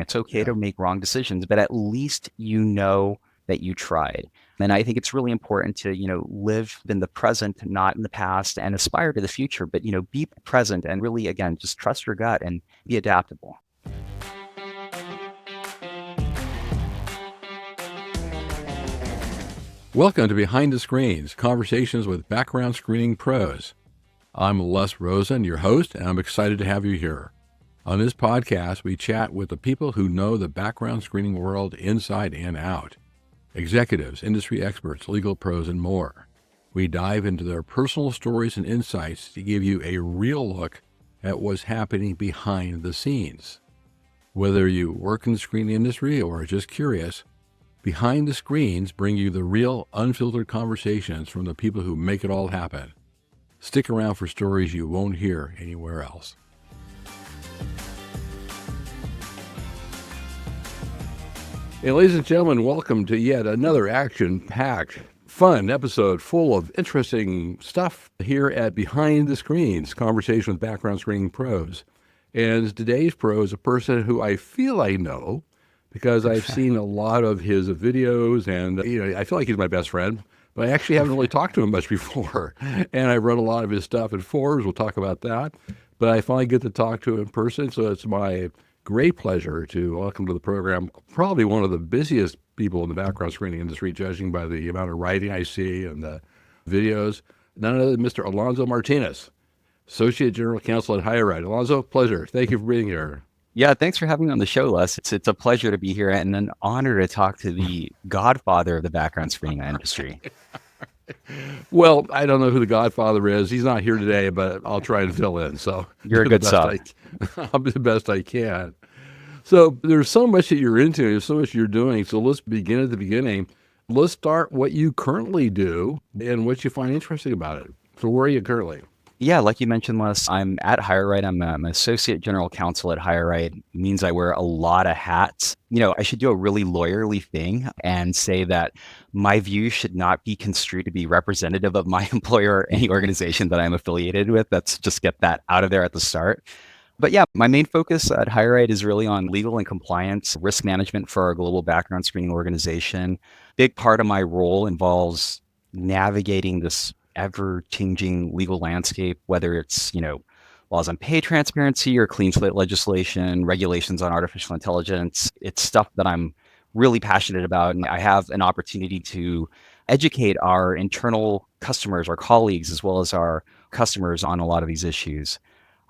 It's okay Yeah. to make wrong decisions, but at least you know that you tried. And I think it's really important to, live in the present, not in the past, and aspire to the future, but, be present and really, again, just trust your gut and be adaptable. Welcome to Behind the Screens, conversations with background screening pros. I'm Les Rosen, your host, and I'm excited to have you here. On this podcast, we chat with the people who know the background screening world inside and out. Executives, industry experts, legal pros, and more. We dive into their personal stories and insights to give you a real look at what's happening behind the scenes. Whether you work in the screening industry or are just curious, Behind the Screens bring you the real, unfiltered conversations from the people who make it all happen. Stick around for stories you won't hear anywhere else. Hey, ladies and gentlemen, welcome to yet another action-packed, fun episode full of interesting stuff here at Behind the Screens, conversation with background screening pros. And today's pro is a person who I feel I know because I've seen a lot of his videos, and I feel like he's my best friend, but I actually haven't really talked to him much before. And I've read a lot of his stuff in Forbes. We'll talk about that. But I finally get to talk to him in person, so it's my great pleasure to welcome to the program probably one of the busiest people in the background screening industry, judging by the amount of writing I see and the videos, none other than Mr. Alonzo Martinez, Associate General Counsel at HireRight. Alonzo, pleasure. Thank you for being here. Yeah, thanks for having me on the show, Les. It's a pleasure to be here and an honor to talk to the godfather of the background screening industry. Well, I don't know who the Godfather is. He's not here today, but I'll try and fill in. So You're a good sub. I'll do the best I can. So there's so much that you're into. There's so much you're doing. So let's begin at the beginning. Let's start what you currently do and what you find interesting about it. So where are you currently? Yeah, like you mentioned, Les, I'm at HireRight. I'm an associate general counsel at HireRight. It means I wear a lot of hats. I should do a really lawyerly thing and say that my views should not be construed to be representative of my employer or any organization that I'm affiliated with. Let's just get that out of there at the start. But yeah, my main focus at HireRight is really on legal and compliance, risk management for our global background screening organization. Big part of my role involves navigating this ever-changing legal landscape, whether it's, laws on pay transparency or clean slate legislation, regulations on artificial intelligence. It's stuff that I'm really passionate about. And I have an opportunity to educate our internal customers, our colleagues, as well as our customers on a lot of these issues.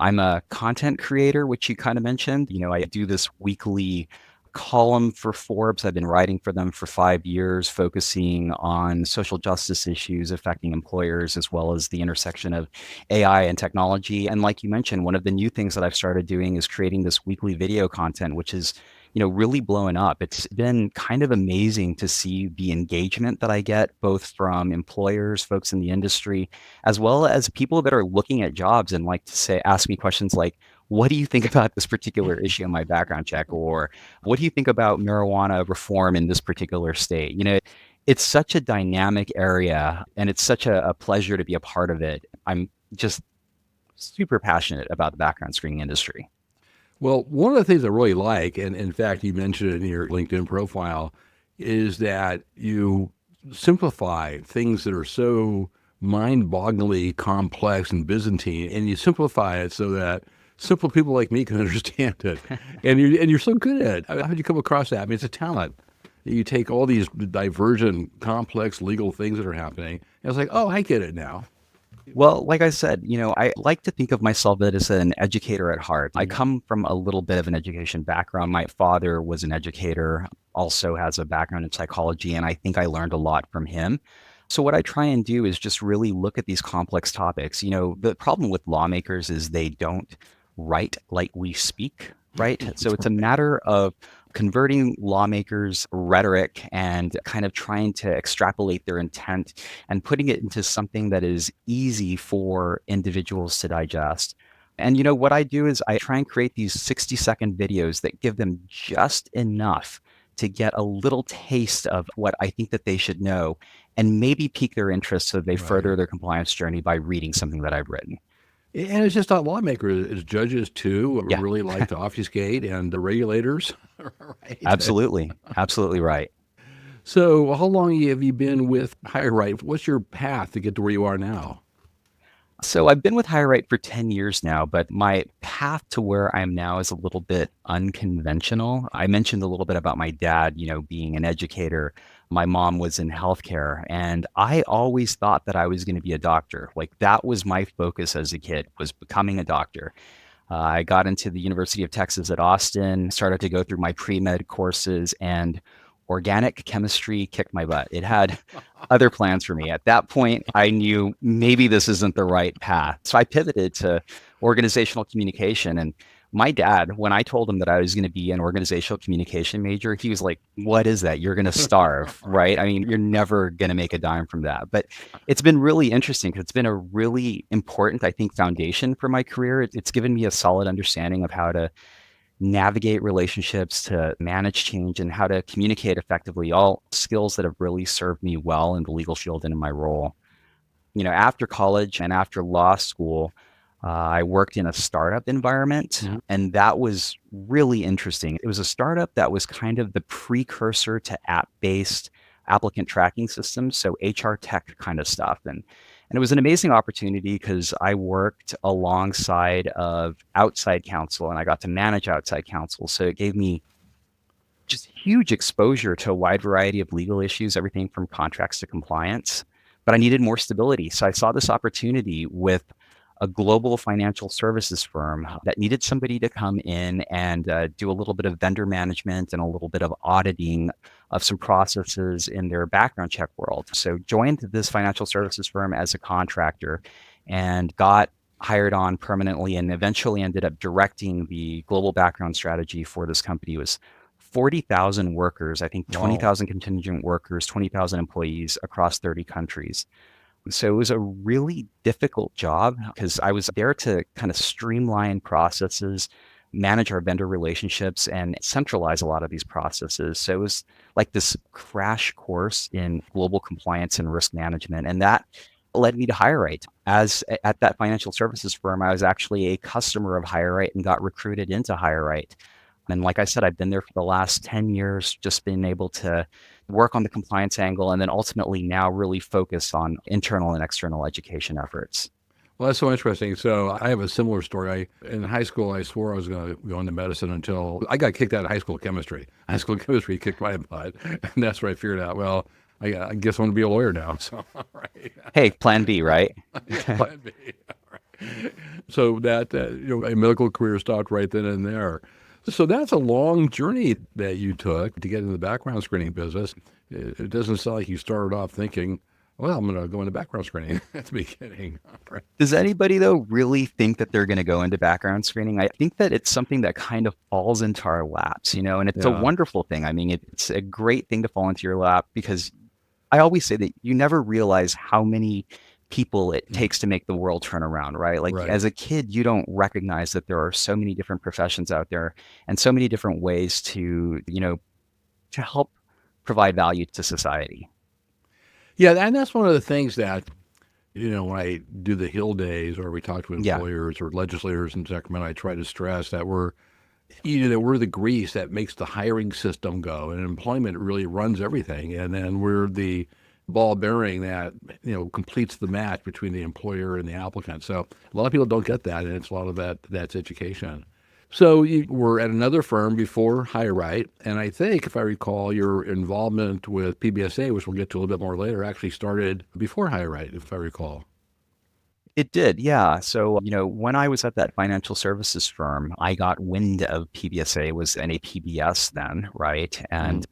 I'm a content creator, which you kind of mentioned. I do this weekly column for Forbes. I've been writing for them for 5 years, focusing on social justice issues affecting employers, as well as the intersection of AI and technology. And like you mentioned, one of the new things that I've started doing is creating this weekly video content, which is really blowing up. It's been kind of amazing to see the engagement that I get, both from employers, folks in the industry, as well as people that are looking at jobs and like to ask me questions like, what do you think about this particular issue in my background check? Or what do you think about marijuana reform in this particular state? It's such a dynamic area and it's such a pleasure to be a part of it. I'm just super passionate about the background screening industry. Well, one of the things I really like, and in fact, you mentioned it in your LinkedIn profile, is that you simplify things that are so mind-bogglingly complex and Byzantine, and you simplify it so that simple people like me can understand it. And you're so good at it. How did you come across that? I mean, it's a talent. You take all these divergent, complex legal things that are happening, and it's like, oh, I get it now. Well, like I said, I like to think of myself as an educator at heart. I Mhm. come from a little bit of an education background. My father was an educator, also has a background in psychology, and I think I learned a lot from him. So what I try and do is just really look at these complex topics. The problem with lawmakers is they don't write like we speak, right? So it's a matter of converting lawmakers' rhetoric and kind of trying to extrapolate their intent and putting it into something that is easy for individuals to digest. And what I do is I try and create these 60-second videos that give them just enough to get a little taste of what I think that they should know and maybe pique their interest so they Right. further their compliance journey by reading something that I've written. And it's just not lawmakers, it's judges too, Yeah, really like to obfuscate, and the regulators, right? absolutely. Absolutely right. So, how long have you been with HireRight? What's your path to get to where you are now? So I've been with HireRight for 10 years now, but my path to where I am now is a little bit unconventional. I mentioned a little bit about my dad, being an educator. My mom was in healthcare, and I always thought that I was going to be a doctor. Like that was my focus as a kid, was becoming a doctor. I got into the University of Texas at Austin, started to go through my pre-med courses, and organic chemistry kicked my butt. It had other plans for me. At that point, I knew maybe this isn't the right path. So I pivoted to organizational communication. And my dad, when I told him that I was going to be an organizational communication major, he was like, "What is that? You're going to starve, right? I mean, you're never going to make a dime from that." But it's been really interesting because it's been a really important, I think, foundation for my career. It's given me a solid understanding of how to navigate relationships, to manage change, and how to communicate effectively, all skills that have really served me well in the legal field and in my role. After college and after law school, I worked in a startup environment, Mhm. and that was really interesting. It was a startup that was kind of the precursor to app-based applicant tracking systems, so HR tech kind of stuff. And it was an amazing opportunity because I worked alongside of outside counsel and I got to manage outside counsel. So it gave me just huge exposure to a wide variety of legal issues, everything from contracts to compliance. But I needed more stability. So I saw this opportunity with a global financial services firm that needed somebody to come in and do a little bit of vendor management and a little bit of auditing of some processes in their background check world. So joined this financial services firm as a contractor and got hired on permanently and eventually ended up directing the global background strategy for this company. It was 40,000 workers, I think Wow. 20,000 contingent workers, 20,000 employees across 30 countries. So it was a really difficult job because I was there to kind of streamline processes, manage our vendor relationships, and centralize a lot of these processes. So it was like this crash course in global compliance and risk management. And that led me to HireRight. As at that financial services firm, I was actually a customer of HireRight and got recruited into HireRight. And like I said, I've been there for the last 10 years, just been able to work on the compliance angle and then ultimately now really focus on internal and external education efforts. Well, that's so interesting. So, I have a similar story. In high school, I swore I was going to go into medicine until I got kicked out of high school chemistry. High school chemistry kicked my butt. And that's where I figured out, well, I guess I'm going to be a lawyer now. So, all right. Hey, plan B, right? Yeah, plan B. All right. So, that, a medical career stopped right then and there. So, that's a long journey that you took to get into the background screening business. It doesn't sound like you started off thinking, well, I'm going to go into background screening at the beginning. All right. Does anybody, though, really think that they're going to go into background screening? I think that it's something that kind of falls into our laps, and it's a Yeah. wonderful thing. I mean, it's a great thing to fall into your lap because I always say that you never realize how many people it takes to make the world turn around, right? Like Right. as a kid, you don't recognize that there are so many different professions out there and so many different ways to help provide value to society. Yeah, and that's one of the things that, when I do the Hill days or we talk to Yeah. employers or legislators in Sacramento, I try to stress that we're the grease that makes the hiring system go, and employment really runs everything. And then we're the ball bearing that, completes the match between the employer and the applicant. So a lot of people don't get that, and it's a lot of that's education. So you were at another firm before HireRight, and I think, if I recall, your involvement with PBSA, which we'll get to a little bit more later, actually started before HireRight, if I recall. It did, yeah. So, when I was at that financial services firm, I got wind of PBSA was an APBS then, right? Mhm. And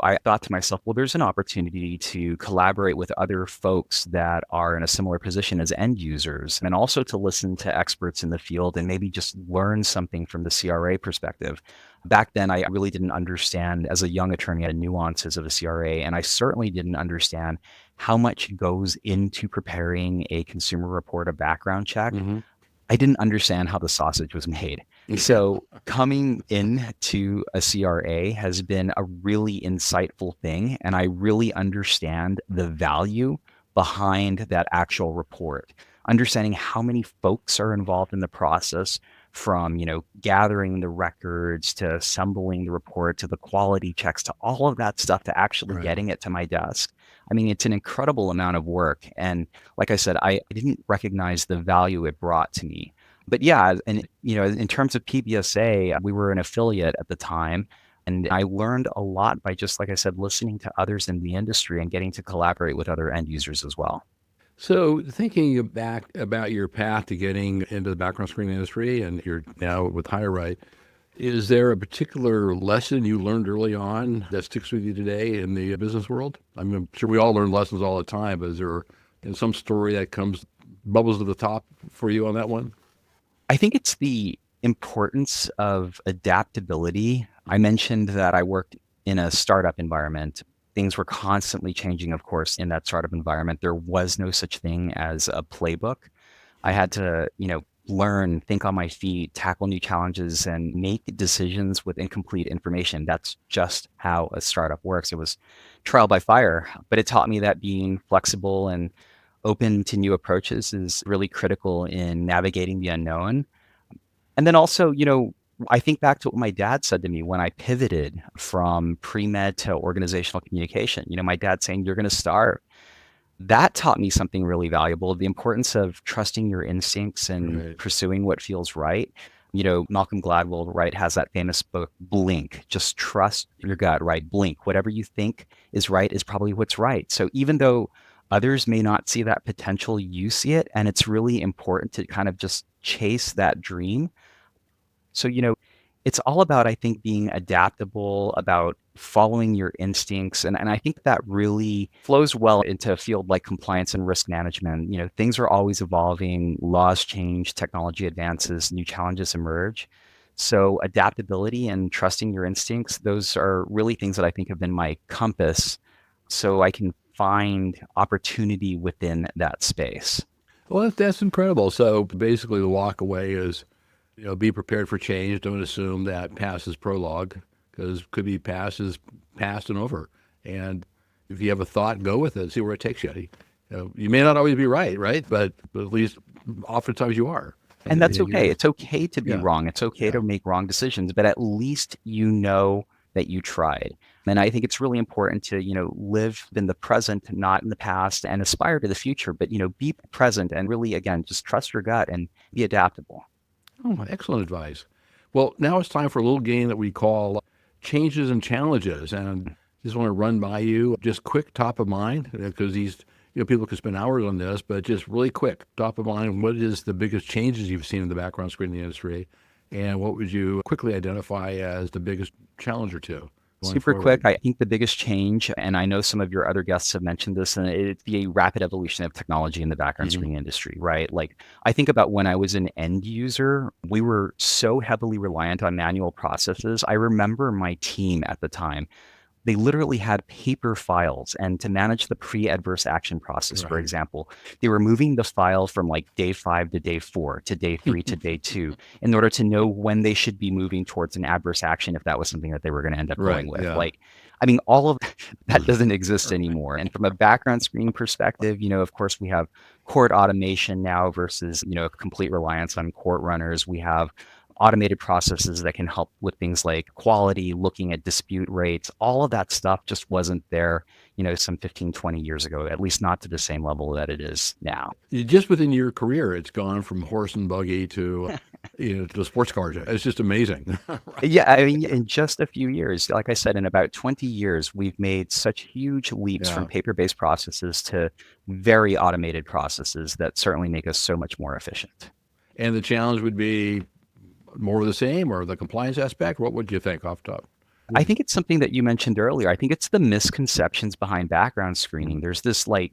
I thought to myself, well, there's an opportunity to collaborate with other folks that are in a similar position as end users, and also to listen to experts in the field and maybe just learn something from the CRA perspective. Back then, I really didn't understand as a young attorney the nuances of a CRA, and I certainly didn't understand how much goes into preparing a consumer report, a background check. Mhm. I didn't understand how the sausage was made. Yeah. So coming into a CRA has been a really insightful thing. And I really understand the value behind that actual report. understanding how many folks are involved in the process, from, gathering the records to assembling the report to the quality checks to all of that stuff to actually Right. getting it to my desk. I mean, it's an incredible amount of work. And like I said, I didn't recognize the value it brought to me. But yeah, and in terms of PBSA, we were an affiliate at the time. And I learned a lot by just, like I said, listening to others in the industry and getting to collaborate with other end users as well. So, thinking back about your path to getting into the background screening industry, and you're now with HireRight, is there a particular lesson you learned early on that sticks with you today in the business world? I'm sure we all learn lessons all the time, but is there some story that bubbles to the top for you on that one? I think it's the importance of adaptability. I mentioned that I worked in a startup environment. Things were constantly changing, of course, in that startup environment. There was no such thing as a playbook. I had to, learn, think on my feet, tackle new challenges, and make decisions with incomplete information. That's just how a startup works. It was trial by fire, but it taught me that being flexible and open to new approaches is really critical in navigating the unknown. And then also, I think back to what my dad said to me when I pivoted from pre-med to organizational communication. My dad saying, "You're going to starve." That taught me something really valuable, the importance of trusting your instincts and Right. pursuing what feels right. Malcolm Gladwell, right, has that famous book, Blink. Just trust your gut, right? Blink. Whatever you think is right is probably what's right. So even though others may not see that potential, you see it. And it's really important to kind of just chase that dream. So, it's all about, I think, being adaptable, about following your instincts. And I think that really flows well into a field like compliance and risk management. Things are always evolving, laws change, technology advances, new challenges emerge. So adaptability and trusting your instincts, those are really things that I think have been my compass so I can find opportunity within that space. Well, that's incredible. So basically, the walk away is, be prepared for change. Don't assume that past is prologue, because could be past is past and over. And if you have a thought, go with it. See where it takes you. You may not always be right, right? But at least oftentimes you are. And that's okay. It's okay to be Yeah, wrong. It's okay yeah. to make wrong decisions, but at least you know that you tried. And I think it's really important to, live in the present, not in the past, and aspire to the future, but, be present and really, again, just trust your gut and be adaptable. Oh, excellent advice. Well, now it's time for a little game that we call changes and challenges. And just want to run by you, just quick, top of mind, because people could spend hours on this, but just really quick, top of mind, what is the biggest changes you've seen in the background screening industry? And what would you quickly identify as the biggest challenge or two going Super quick, forward? I think the biggest change, and I know some of your other guests have mentioned this, and it's the rapid evolution of technology in the background Hmm. screening industry, right? Like, I think about when I was an end user, we were so heavily reliant on manual processes. I remember my team at the time, they literally had paper files. And to manage the pre-adverse action process, for Right. example, they were moving the file from like day 5 to day 4 to day 3 to day 2 in order to know when they should be moving towards an adverse action if that was something that they were going to end up going Right. with. Yeah. Like, I mean, all of that doesn't exist anymore. And from a background screening perspective, of course, we have court automation now versus, complete reliance on court runners. We have automated processes that can help with things like quality, looking at dispute rates. All of that stuff just wasn't there, some 15, 20 years ago, at least not to the same level that it is now. Just within your career, it's gone from horse and buggy to, to sports cars. It's just amazing. Yeah, I mean, in just a few years, like I said, in about 20 years, we've made such huge leaps from Yeah. paper-based processes to very automated processes that certainly make us so much more efficient. And the challenge would be more of the same, or the compliance aspect. What would you think off top? I think it's something that you mentioned earlier. I think it's the misconceptions behind background screening. There's this like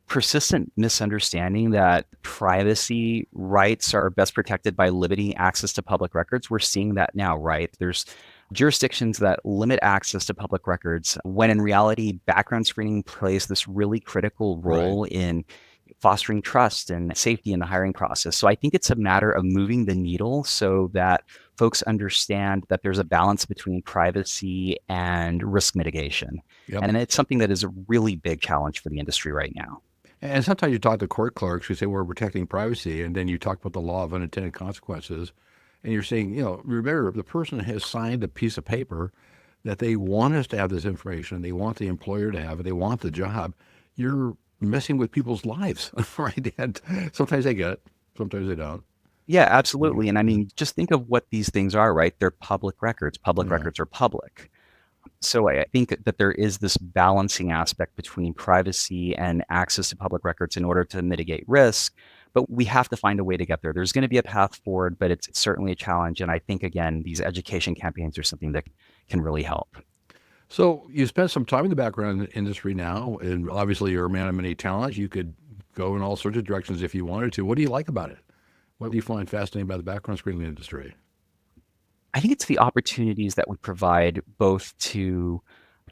persistent misunderstanding that privacy rights are best protected by limiting access to public records. We're seeing that now, right? There's jurisdictions that limit access to public records when in reality, background screening plays this really critical Right. role in fostering trust and safety in the hiring process. So I think it's a matter of moving the needle so that folks understand that there's a balance between privacy and risk mitigation. Yep. And it's something that is a really big challenge for the industry right now. And sometimes you talk to court clerks who say we're protecting privacy, and then you talk about the law of unintended consequences, and you're saying, remember, the person has signed a piece of paper that they want us to have this information, they want the employer to have it, they want the job. You're messing with people's lives, right? And sometimes they get it, sometimes they don't. Yeah, absolutely. And I mean, just think of what these things are, right? They're public records. Public Yeah. records are public. So I think that there is this balancing aspect between privacy and access to public records in order to mitigate risk. But we have to find a way to get there. There's going to be a path forward, but it's certainly a challenge. And I think, again, these education campaigns are something that can really help. So you spent some time in the background industry now, and obviously you're a man of many talents. You could go in all sorts of directions if you wanted to. What do you like about it? What do you find fascinating about the background screening industry? I think it's the opportunities that we provide both to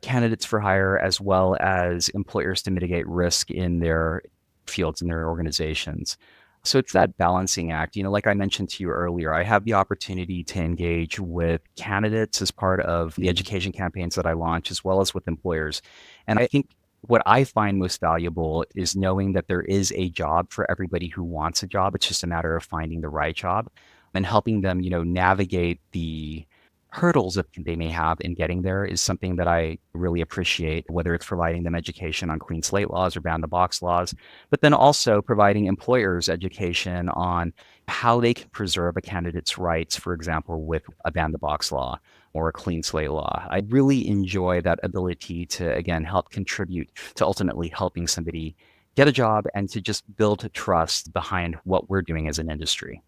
candidates for hire as well as employers to mitigate risk in their fields, in their organizations. So it's that balancing act. Like I mentioned to you earlier, I have the opportunity to engage with candidates as part of the education campaigns that I launch, as well as with employers. And I think what I find most valuable is knowing that there is a job for everybody who wants a job. It's just a matter of finding the right job and helping them, navigate the hurdles that they may have in getting there is something that I really appreciate, whether it's providing them education on clean slate laws or ban the box laws, but then also providing employers education on how they can preserve a candidate's rights, for example, with a ban the box law or a clean slate law. I really enjoy that ability to, again, help contribute to ultimately helping somebody get a job and to just build trust behind what we're doing as an industry.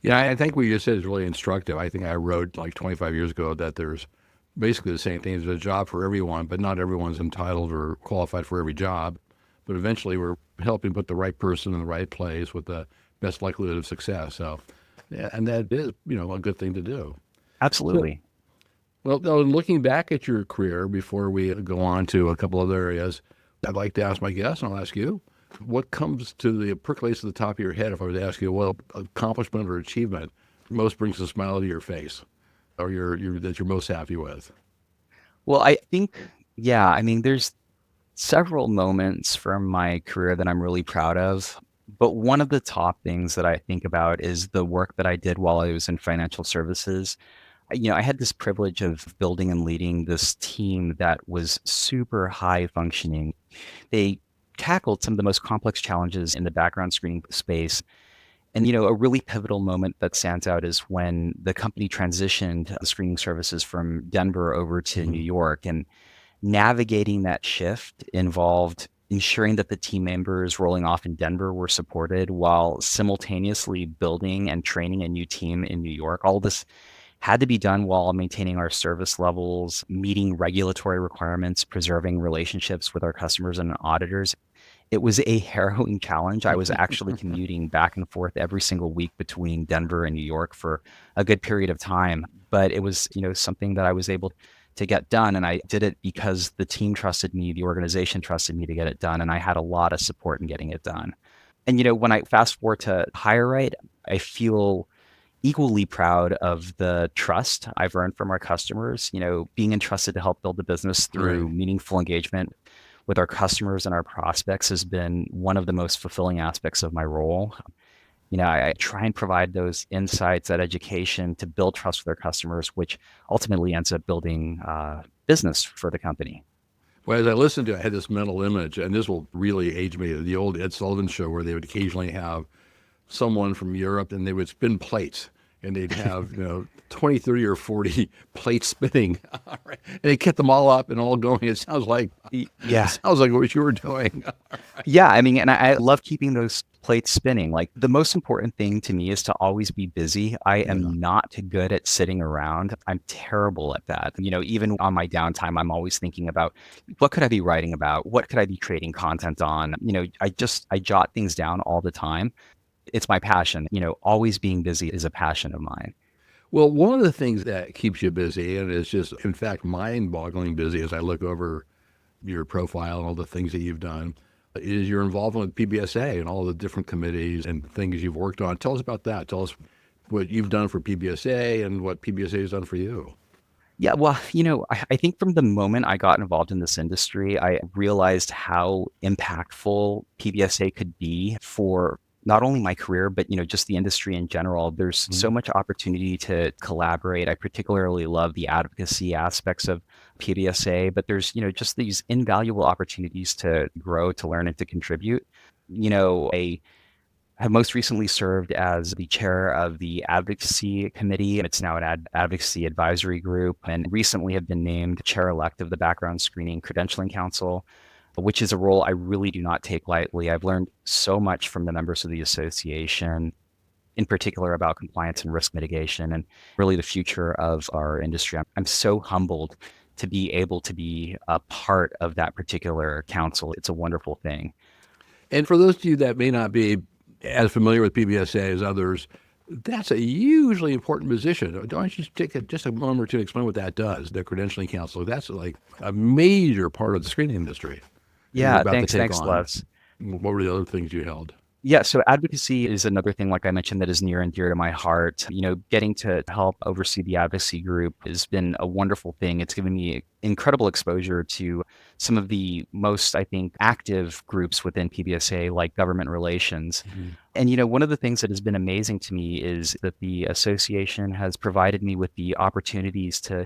Yeah, I think what you just said is really instructive. I think I wrote like 25 years ago that there's basically the same thing. There's a job for everyone, but not everyone's entitled or qualified for every job. But eventually we're helping put the right person in the right place with the best likelihood of success. So, yeah, and that is, a good thing to do. Absolutely. Well, now, looking back at your career before we go on to a couple other areas, I'd like to ask my guests, and I'll ask you, what comes to the percolates to the top of your head if I was to ask you, well, accomplishment or achievement most brings a smile to your face, or that you're most happy with? Well, I think, yeah, I mean, there's several moments from my career that I'm really proud of. But one of the top things that I think about is the work that I did while I was in financial services. I had this privilege of building and leading this team that was super high functioning. They tackled some of the most complex challenges in the background screening space. And, a really pivotal moment that stands out is when the company transitioned the screening services from Denver over to New York. And navigating that shift involved ensuring that the team members rolling off in Denver were supported while simultaneously building and training a new team in New York. All this had to be done while maintaining our service levels, meeting regulatory requirements, preserving relationships with our customers and auditors. It was a harrowing challenge. I was actually commuting back and forth every single week between Denver and New York for a good period of time. But it was, something that I was able to get done. And I did it because the team trusted me, the organization trusted me to get it done. And I had a lot of support in getting it done. And, when I fast forward to HireRight, I feel equally proud of the trust I've earned from our customers, being entrusted to help build the business through meaningful engagement with our customers and our prospects has been one of the most fulfilling aspects of my role. I try and provide those insights, that education to build trust with our customers, which ultimately ends up building business for the company. Well, as I listened to it, I had this mental image, and this will really age me, the old Ed Sullivan show where they would occasionally have someone from Europe and they would spin plates. And they'd have, 20, 30, or 40 plates spinning. And they kept them all up and all going. It sounds like, what you were doing. Yeah, I mean, and I love keeping those plates spinning. Like, the most important thing to me is to always be busy. I am not good at sitting around. I'm terrible at that. Even on my downtime, I'm always thinking about what could I be writing about? What could I be creating content on? I jot things down all the time. It's my passion. Always being busy is a passion of mine. Well, one of the things that keeps you busy, and it's just, in fact, mind-boggling busy as I look over your profile and all the things that you've done, is your involvement with PBSA and all the different committees and things you've worked on. Tell us about that. Tell us what you've done for PBSA and what PBSA has done for you. Yeah, well, I think from the moment I got involved in this industry, I realized how impactful PBSA could be for not only my career, but just the industry in general. There's so Mhm. much opportunity to collaborate. I particularly love the advocacy aspects of PBSA, but there's, just these invaluable opportunities to grow, to learn, and to contribute. I have most recently served as the chair of the advocacy committee. It's now an advocacy advisory group, and recently have been named chair-elect of the Background Screening Credentialing Council, which is a role I really do not take lightly. I've learned so much from the members of the association, in particular about compliance and risk mitigation, and really the future of our industry. I'm so humbled to be able to be a part of that particular council. It's a wonderful thing. And for those of you that may not be as familiar with PBSA as others, that's a hugely important position. Don't you take just a moment to explain what that does, the credentialing council? That's like a major part of the screening industry that you're Yeah, about to take thanks, on. Les. What were the other things you held? Yeah, so advocacy is another thing, like I mentioned, that is near and dear to my heart. Getting to help oversee the advocacy group has been a wonderful thing. It's given me incredible exposure to some of the most, I think, active groups within PBSA, like government relations. Mhm. And, one of the things that has been amazing to me is that the association has provided me with the opportunities to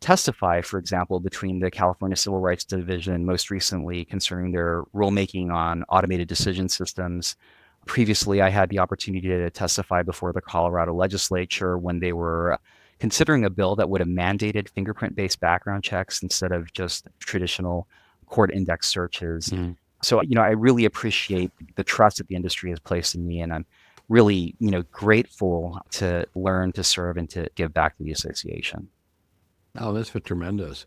testify, for example, between the California Civil Rights Division, most recently concerning their rulemaking on automated decision systems. Previously, I had the opportunity to testify before the Colorado legislature when they were considering a bill that would have mandated fingerprint-based background checks instead of just traditional court index searches. Mhm. So, I really appreciate the trust that the industry has placed in me, and I'm really, grateful to learn, to serve, and to give back to the association. Oh, that's tremendous.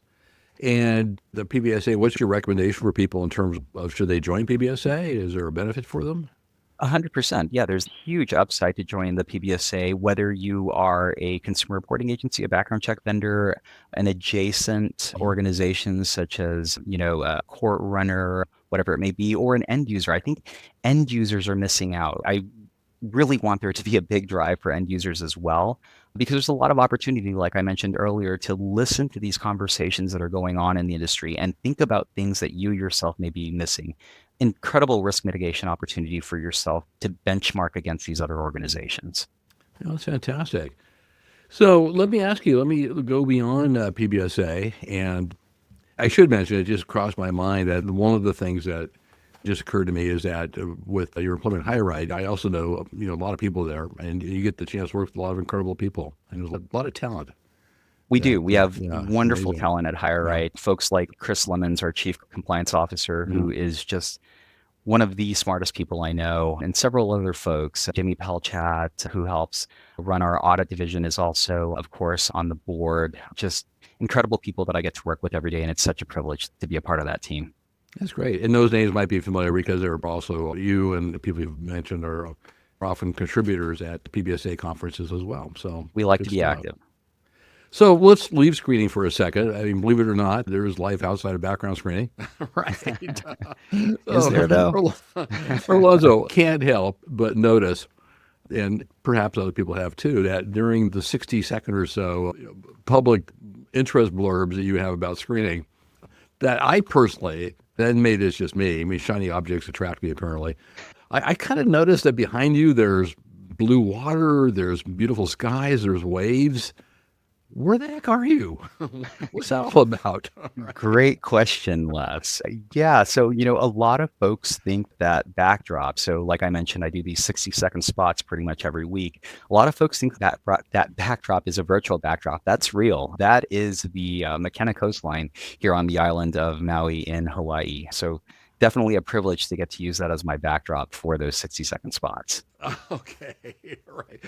And the PBSA, what's your recommendation for people in terms of should they join PBSA? Is there a benefit for them? 100%. Yeah, there's huge upside to joining the PBSA, whether you are a consumer reporting agency, a background check vendor, an adjacent Mhm. organization such as, a court runner, whatever it may be, or an end user. I think end users are missing out. I really want there to be a big drive for end users as well, because there's a lot of opportunity, like I mentioned earlier, to listen to these conversations that are going on in the industry and think about things that you yourself may be missing. Incredible risk mitigation opportunity for yourself to benchmark against these other organizations. Yeah, that's fantastic. So let me ask you, let me go beyond PBSA. And I should mention, it just crossed my mind that one of the things that just occurred to me is that with your employment HireRight, I also know, a lot of people there, and you get the chance to work with a lot of incredible people. And there's a lot of talent We that, do. We have yeah, it's wonderful amazing. talent at Yeah. HireRight. Folks like Chris Lemons, our chief compliance officer, who Mhm. is just one of the smartest people I know, and several other folks. Jimmy Pelchat, who helps run our audit division, is also, of course, on the board. Just incredible people that I get to work with every day, and it's such a privilege to be a part of that team. That's great. And those names might be familiar because they're also you and the people you've mentioned are often contributors at the PBSA conferences as well. So We like good to be stuff. active. So let's leave screening for a second. I mean, believe it or not, there is life outside of background screening. Right. Is there So, though? Alonzo can't help but notice, and perhaps other people have too, that during the 60-second or so public interest blurbs that you have about screening, that I personally, then maybe it's just me, I mean, shiny objects attract me apparently. I kind of noticed that behind you there's blue water, there's beautiful skies, there's waves. Where the heck are you? What's that all about? Great question, Les. Yeah, so a lot of folks think that backdrop. So, like I mentioned, I do these 60-second spots pretty much every week. A lot of folks think that that backdrop is a virtual backdrop. That's real. That is the McKenna coastline here on the island of Maui in Hawaii. So, definitely a privilege to get to use that as my backdrop for those 60-second spots. Okay, right.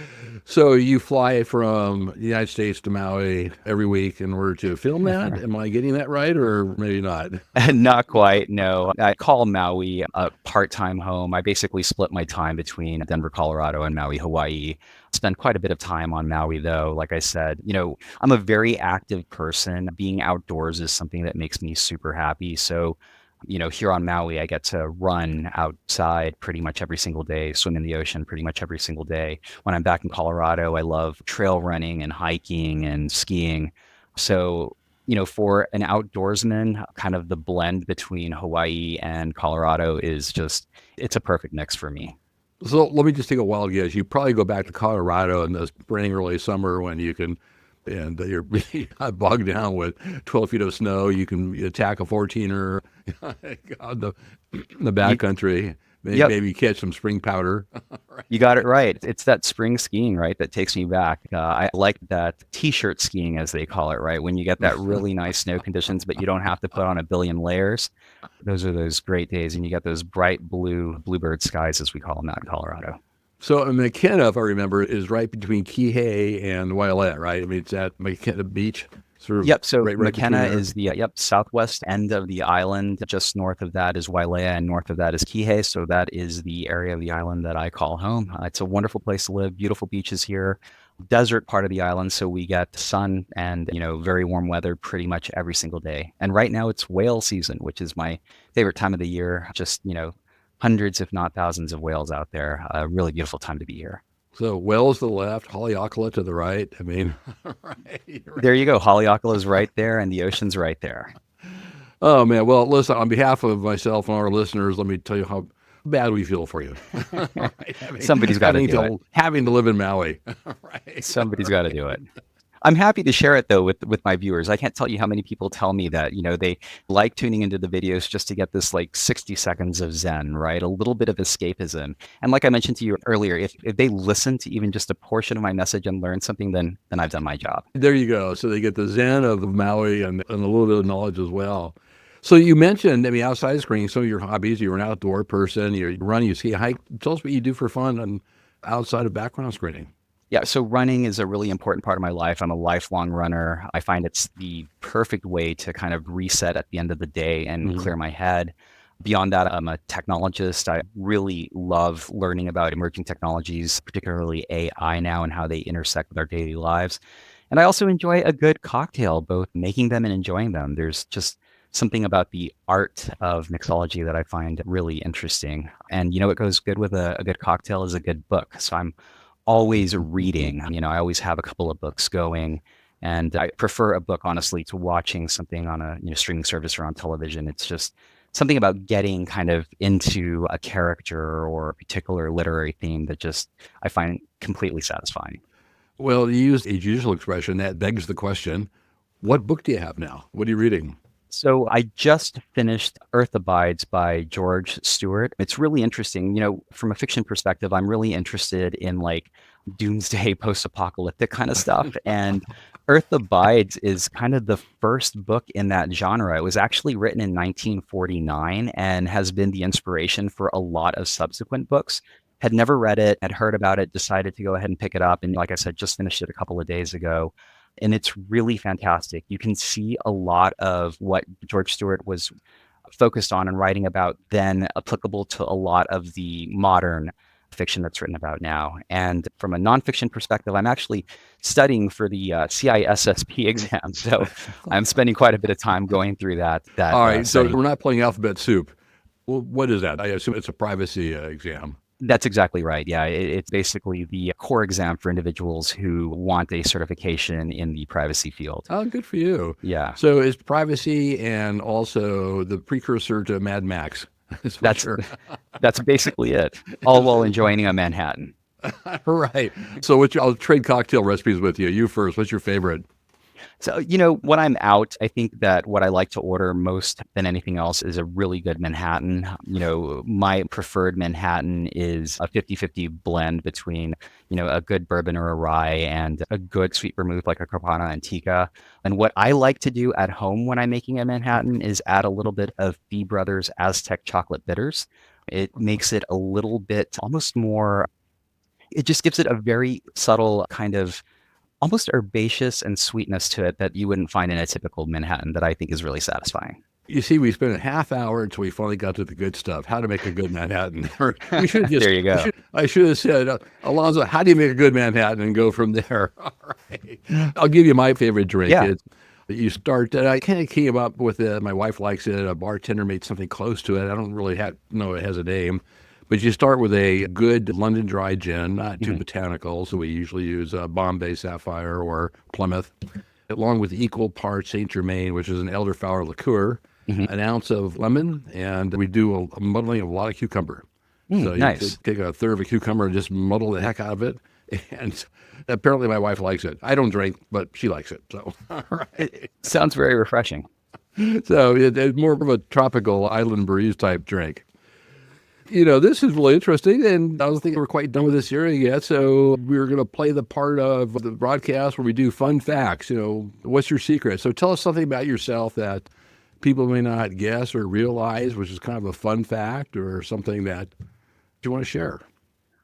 So you fly from the United States to Maui every week in order to film that? Am I getting that right, or maybe not? Not quite, no. I call Maui a part-time home. I basically split my time between Denver, Colorado, and Maui, Hawaii. Spend quite a bit of time on Maui, though. Like I said, I'm a very active person. Being outdoors is something that makes me super happy. So, here on Maui, I get to run outside pretty much every single day, swim in the ocean pretty much every single day. When I'm back in Colorado, I love trail running and hiking and skiing. So, for an outdoorsman, kind of the blend between Hawaii and Colorado is just, it's a perfect mix for me. So let me just take a wild guess. You probably go back to Colorado in the spring, early summer when you can, and you're really not bogged down with 12 feet of snow. You can attack a 14er on the You, backcountry, yep, maybe catch some spring powder. you got it right. It's that spring skiing, right, that takes me back. I like that t-shirt skiing, as they call it, right? When you get that really nice snow conditions, but you don't have to put on a billion layers. Those are those great days, and you get those bright blue bluebird skies, as we call them out in Colorado. So McKenna, if I remember, is right between Kihei and Wailea, right? I mean, it's at McKenna Beach, sort of Yep. So right between McKenna there. is the southwest end of the island. Just north of that is Wailea, and north of that is Kihei. So that is the area of the island that I call home. It's a wonderful place to live. Beautiful beaches here. Desert part of the island, so we get sun and very warm weather pretty much every single day. And right now it's whale season, which is my favorite time of the year. Just hundreds, if not thousands, of whales out there. A really beautiful time to be here. So Wells to the left, Haleakala to the right. I mean, There you go. Haleakala is right there, and the ocean's right there. Oh man, well listen, on behalf of myself and our listeners, let me tell you how bad we feel for you. Right? Somebody's got to do it. Having to live in Maui. Right. Somebody's got to do it. I'm happy to share it though with my viewers. I can't tell you how many people tell me that, they like tuning into the videos just to get this like 60 seconds of zen, right? A little bit of escapism. And like I mentioned to you earlier, if they listen to even just a portion of my message and learn something, then I've done my job. There you go. So they get the zen of Maui and a little bit of knowledge as well. So you mentioned, I mean, outside screening, some of your hobbies, you're an outdoor person, you run, you ski, hike. Tell us what you do for fun and outside of background screening. Yeah, so running is a really important part of my life. I'm a lifelong runner. I find it's the perfect way to kind of reset at the end of the day and clear my head. Beyond that, I'm a technologist. I really love learning about emerging technologies, particularly AI now and how they intersect with our daily lives. And I also enjoy a good cocktail, both making them and enjoying them. There's just something about the art of mixology that I find really interesting. And what goes good with a good cocktail is a good book. So I'm always reading. I always have a couple of books going, and I prefer a book, honestly, to watching something on a streaming service or on television. It's just something about getting kind of into a character or a particular literary theme that just I find completely satisfying. Well, you used a judicial expression that begs the question, what book do you have now? What are you reading? So I just finished Earth Abides by George Stewart. It's really interesting. From a fiction perspective, I'm really interested in like doomsday post-apocalyptic kind of stuff. And Earth Abides is kind of the first book in that genre. It was actually written in 1949 and has been the inspiration for a lot of subsequent books. Had never read it, had heard about it, decided to go ahead and pick it up. And like I said, just finished it a couple of days ago. And it's really fantastic. You can see a lot of what George Stewart was focused on and writing about then applicable to a lot of the modern fiction that's written about now. And from a nonfiction perspective, I'm actually studying for the CISSP exam. So I'm spending quite a bit of time going through that. All right, so Studying. we're not playing alphabet soup. Well, what is that? I assume it's a privacy exam. That's exactly right. Yeah, it's basically the core exam for individuals who want a certification in the privacy field. Oh, good for you. Yeah, So it's privacy and also the precursor to Mad Max. That's for that's sure. that's basically it. All while enjoying a Manhattan. Right. So I'll trade cocktail recipes with you. You first. What's your favorite? So, when I'm out, I think that what I like to order most than anything else is a really good Manhattan. My preferred Manhattan is a 50-50 blend between, a good bourbon or a rye and a good sweet vermouth like a Carpana Antica. And what I like to do at home when I'm making a Manhattan is add a little bit of Fee Brothers Aztec chocolate bitters. It makes it a little bit almost more, it just gives it a very subtle kind of almost herbaceous and sweetness to it that you wouldn't find in a typical Manhattan that I think is really satisfying. You see, we spent a half hour until we finally got to the good stuff. How to make a good Manhattan. We should have just. There you go. I should have said, Alonzo, how do you make a good Manhattan, and go from there. All right. I'll give you my favorite drink. Yeah. You start. I kind of came up with it. My wife likes it. A bartender made something close to it. I don't really know it has a name. But you start with a good London dry gin, not too botanical. So we usually use Bombay Sapphire or Plymouth. along with equal parts Saint Germain, which is an elderflower liqueur, Mhm. an ounce of lemon, and we do a muddling of a lot of cucumber. So you Nice. take a third of a cucumber and just muddle the heck out of it. And apparently my wife likes it. I don't drink, but she likes it. So, all It right. sounds very refreshing. So it's more of a tropical island breeze type drink. This is really interesting, and I don't think we're quite done with this area yet. So we're going to play the part of the broadcast where we do fun facts. What's your secret? So tell us something about yourself that people may not guess or realize, which is kind of a fun fact or something that you want to share.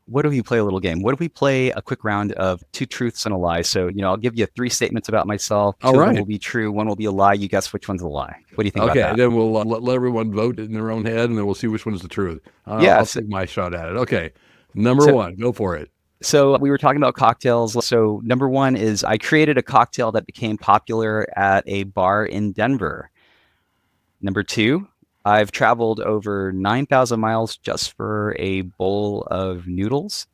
What if we play a little game? What if we play a quick round of two truths and a lie? So, I'll give you three statements about myself. All Two of them will right. be true. One will be a lie. You guess which one's a lie. What do you think about Okay. that? Then we'll let everyone vote in their own head, and then we'll see which one's the truth. I'll Yes. take my shot at it. Okay. Number So, one, go for it. so we were talking about cocktails. So number one is I created a cocktail that became popular at a bar in Denver. Number two, I've traveled over 9,000 miles just for a bowl of noodles.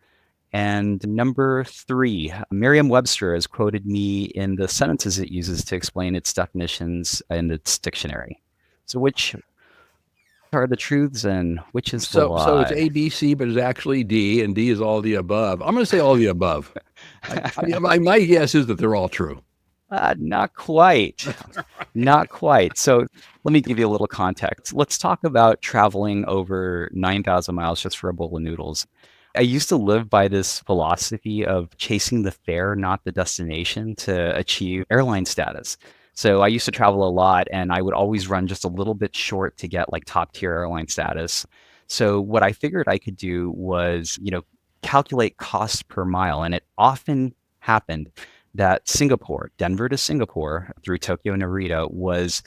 And number three, Merriam-Webster has quoted me in the sentences it uses to explain its definitions in its dictionary. So which are the truths and which is the So it's lie? A, B, C, but it's actually D, and D is all the above. I'm going to say all the above. My guess is that they're all true. Not quite. Not quite. So let me give you a little context. Let's talk about traveling over 9,000 miles just for a bowl of noodles. I used to live by this philosophy of chasing the fare, not the destination, to achieve airline status. So I used to travel a lot and I would always run just a little bit short to get like top tier airline status. So what I figured I could do was, calculate cost per mile. And it often happened that Singapore, Denver to Singapore through Tokyo Narita was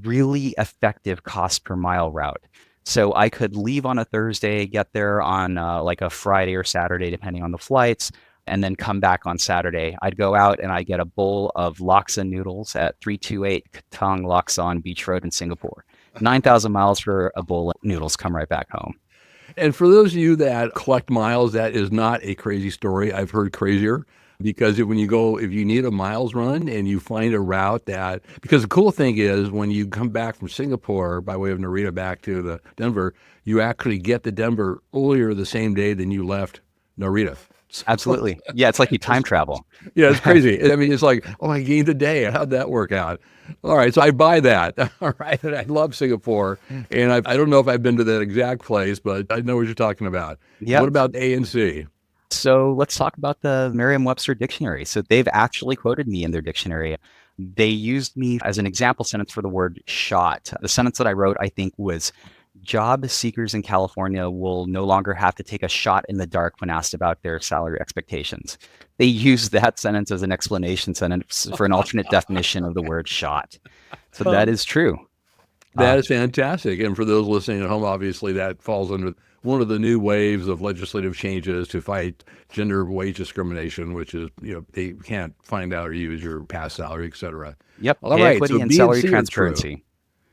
really effective cost per mile route. So I could leave on a Thursday, get there on like a Friday or Saturday, depending on the flights, and then come back on Saturday. I'd go out and I'd get a bowl of laksa noodles at 328 Katong Laksa on Beach Road in Singapore. 9,000 miles for a bowl of noodles, come right back home. And for those of you that collect miles, that is not a crazy story. I've heard crazier because if you need a miles run and you find a route because the cool thing is when you come back from Singapore by way of Narita back to the Denver, you actually get to Denver earlier the same day than you left Narita. So, Absolutely. Yeah, it's like you time travel. yeah, it's crazy. I mean, it's like, oh, I gained a day. How'd that work out? All right, so I buy that. All right, and I love Singapore, and I don't know if I've been to that exact place, but I know what you're talking about. What Yep. about A and C? So let's talk about the Merriam-Webster dictionary. So they've actually quoted me in their dictionary. They used me as an example sentence for the word shot. The sentence that I wrote, I think, was job seekers in California will no longer have to take a shot in the dark when asked about their salary expectations. They used that sentence as an explanation sentence for an alternate definition of the word shot. So that is true. That is fantastic. And for those listening at home, obviously that falls under one of the new waves of legislative changes to fight gender wage discrimination, which is, they can't find out or use your past salary, et cetera. Yep. All Pay right. equity So and B and salary C are true. transparency.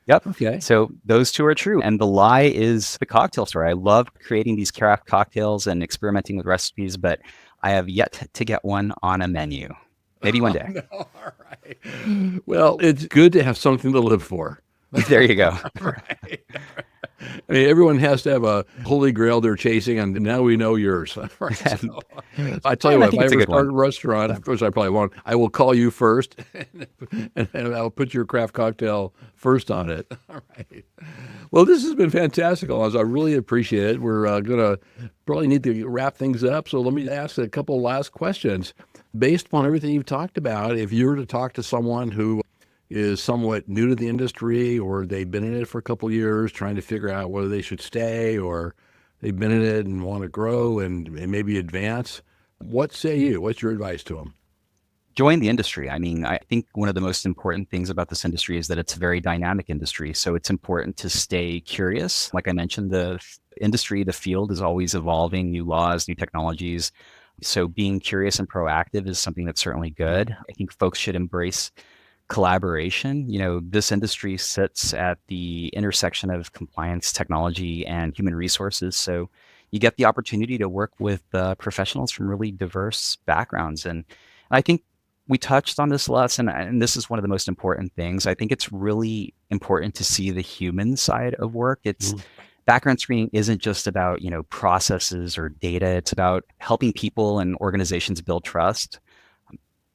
Yep. Okay. So those two are true. And the lie is the cocktail story. I love creating these craft cocktails and experimenting with recipes, but I have yet to get one on a menu. Maybe one day. No, all right. Well, it's good to have something to live for. There you go. Right. I mean, everyone has to have a holy grail they're chasing, and now we know yours. Right. So, I tell you And I what, if think I it's a ever good start one. a restaurant, which I probably won't, I will call you first, and I'll put your craft cocktail first on it. All right. Well, this has been fantastic, Alonzo. I really appreciate it. We're going to probably need to wrap things up, so let me ask a couple last questions. Based upon everything you've talked about, if you were to talk to someone who is somewhat new to the industry or they've been in it for a couple of years trying to figure out whether they should stay or they've been in it and want to grow and maybe advance, what say you? What's your advice to them? Join the industry. I mean, I think one of the most important things about this industry is that it's a very dynamic industry. So it's important to stay curious. Like I mentioned, the industry, the field is always evolving, new laws, new technologies. So being curious and proactive is something that's certainly good. I think folks should embrace collaboration. This industry sits at the intersection of compliance, technology, and human resources. So you get the opportunity to work with professionals from really diverse backgrounds. And I think We touched on this lesson, and this is one of the most important things. I think it's really important to see the human side of work. It's background screening isn't just about, processes or data. It's about helping people and organizations build trust.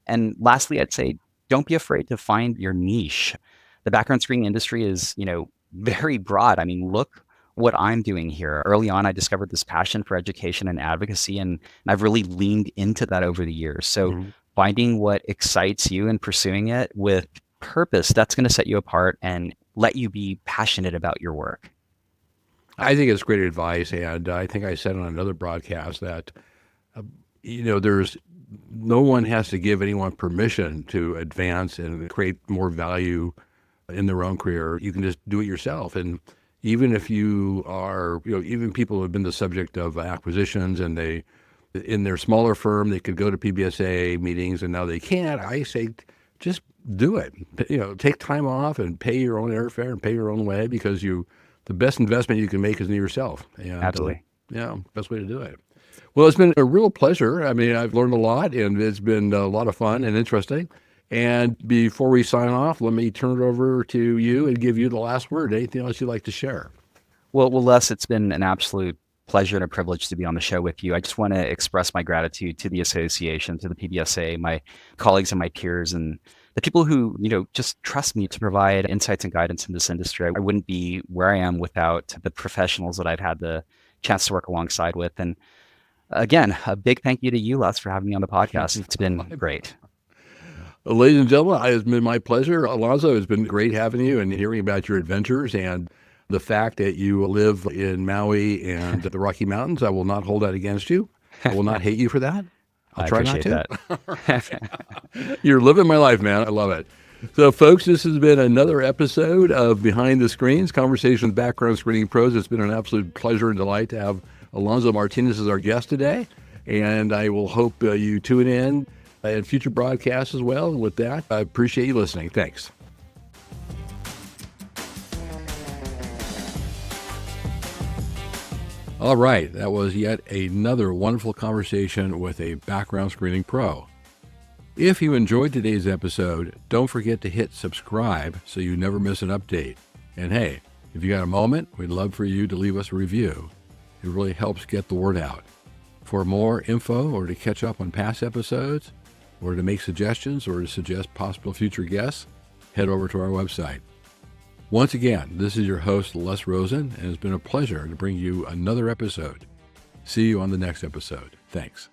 And lastly, I'd say don't be afraid to find your niche. The background screening industry is, very broad. I mean, look what I'm doing here. Early on, I discovered this passion for education and advocacy, and I've really leaned into that over the years. So finding what excites you and pursuing it with purpose, that's going to set you apart and let you be passionate about your work. I think it's great advice, and I think I said on another broadcast that, there's no one has to give anyone permission to advance and create more value in their own career. You can just do it yourself. And even if you are, even people who have been the subject of acquisitions and they, in their smaller firm, they could go to PBSA meetings and now they can't. I say, just do it. Take time off and pay your own airfare and pay your own way, because the best investment you can make is in yourself. And, Absolutely. Best way to do it. Well, it's been a real pleasure. I mean, I've learned a lot, and it's been a lot of fun and interesting. And before we sign off, let me turn it over to you and give you the last word. Anything else you'd like to share? Well, Les, it's been an absolute pleasure and a privilege to be on the show with you. I just want to express my gratitude to the association, to the PBSA, my colleagues and my peers, and the people who, just trust me to provide insights and guidance in this industry. I wouldn't be where I am without the professionals that I've had the chance to work alongside with. And again, a big thank you to you, Les, for having me on the podcast. It's been great. Ladies and gentlemen, it's been my pleasure. Alonzo, it's been great having you and hearing about your adventures and the fact that you live in Maui and the Rocky Mountains. I will not hold that against you. I will not hate you for that. I'll try not to. That. You're living my life, man. I love it. So, folks, this has been another episode of Behind the Screens, Conversation with Background Screening Pros. It's been an absolute pleasure and delight to have Alonzo Martinez as our guest today. And I will hope you tune in and future broadcasts as well. And with that, I appreciate you listening. Thanks. All right, that was yet another wonderful conversation with a background screening pro. If you enjoyed today's episode, don't forget to hit subscribe so you never miss an update. And hey, if you got a moment, we'd love for you to leave us a review. It really helps get the word out. For more info or to catch up on past episodes, or to make suggestions or to suggest possible future guests, head over to our website. Once again, this is your host, Les Rosen, and it's been a pleasure to bring you another episode. See you on the next episode. Thanks.